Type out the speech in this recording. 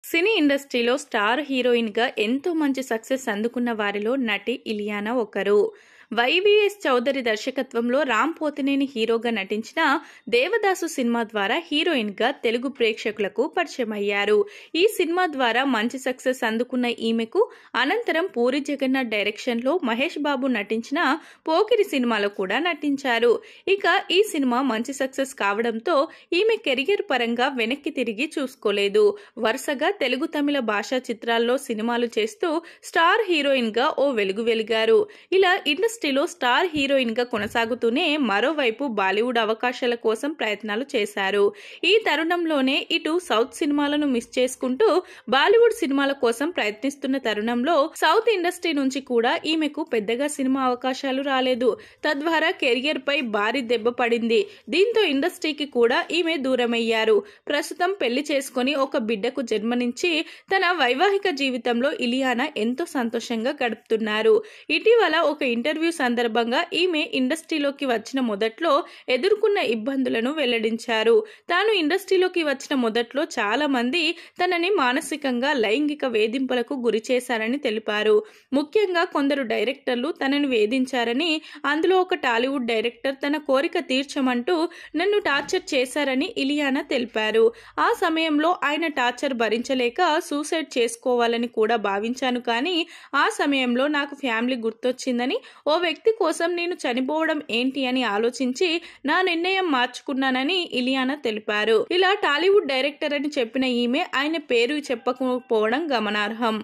సినీ ఇండస్ట్రీలో స్టార్ హీరోయిన్‌గా ఎంతో మంచి సక్సెస్ అందుకున్న వారిలో నటి ఇలియానా ఒకరు. వైవీఎస్ చౌదరి దర్శకత్వంలో రామ్ పోతినేని హీరోగా నటించిన దేవదాసు సినిమా ద్వారా హీరోయిన్‌గా తెలుగు ప్రేక్షకులకు పరిచయమయ్యారు. ఈ సినిమా ద్వారా మంచి సక్సెస్ అందుకున్న ఈమెకు అనంతరం పూరి జగన్నాథ్ డైరెక్షన్లో మహేష్ బాబు నటించిన పోకిరి సినిమాలో కూడా నటించారు. ఇక ఈ సినిమా మంచి సక్సెస్ కావడంతో ఈమె కెరియర్ పరంగా వెనక్కి తిరిగి చూసుకోలేదు. వరుసగా తెలుగు తమిళ భాషా చిత్రాల్లో సినిమాలు చేస్తూ స్టార్ హీరోయిన్ గా ఓ వెలుగు వెలిగారు. ఇలా ఇండస్ట్రీలో స్టార్ హీరోయిన్ గా కొనసాగుతూనే మరోవైపు బాలీవుడ్ అవకాశాల కోసం ప్రయత్నాలు చేశారు. ఈ తరుణంలోనే ఇటు సౌత్ సినిమాలను మిస్ చేసుకుంటూ బాలీవుడ్ సినిమాల కోసం ప్రయత్నిస్తున్న తరుణంలో సౌత్ ఇండస్ట్రీ నుంచి కూడా ఈమెకు పెద్దగా సినిమా అవకాశాలు రాలేదు. తద్వారా కెరియర్ పై భారీ దెబ్బ పడింది. దీంతో ఇండస్ట్రీకి కూడా ఈమె దూరమయ్యారు. ప్రస్తుతం పెళ్లి చేసుకుని ఒక బిడ్డకు జన్మనిచ్చి తన వైవాహిక జీవితంలో ఇలియానా ఎంతో సంతోషంగా గడుపుతున్నారు. ఇటీవల ఒక ఇంటర్వ్యూ సందర్భంగా ఈమె ఇండస్ట్రీలోకి వచ్చిన మొదట్లో ఎదుర్కొన్న ఇబ్బందులను వెల్లడించారు. తాను ఇండస్ట్రీలోకి వచ్చిన మొదట్లో చాలా మంది తనని మానసికంగా లైంగిక వేధింపులకు గురి చేశారని తెలిపారు. ముఖ్యంగా కొందరు డైరెక్టర్లు తనను వేధించారని, అందులో ఒక టాలీవుడ్ డైరెక్టర్ తన కోరిక తీర్చమంటూ నన్ను టార్చర్ చేశారని ఇలియానా తెలిపారు. ఆ సమయంలో ఆయన టార్చర్ భరించలేక సూసైడ్ చేసుకోవాలని కూడా భావించాను, కానీ ఆ సమయంలో నాకు ఫ్యామిలీ గుర్తొచ్చిందని, ఓ వ్యక్తి కోసం నేను చనిపోవడం ఏంటి అని ఆలోచించి నా నిర్ణయం మార్చుకున్నానని ఇలియానా తెలిపారు. ఇలా టాలీవుడ్ డైరెక్టర్ అని చెప్పిన ఈమె ఆయన పేరు చెప్పకపోవడం గమనార్హం.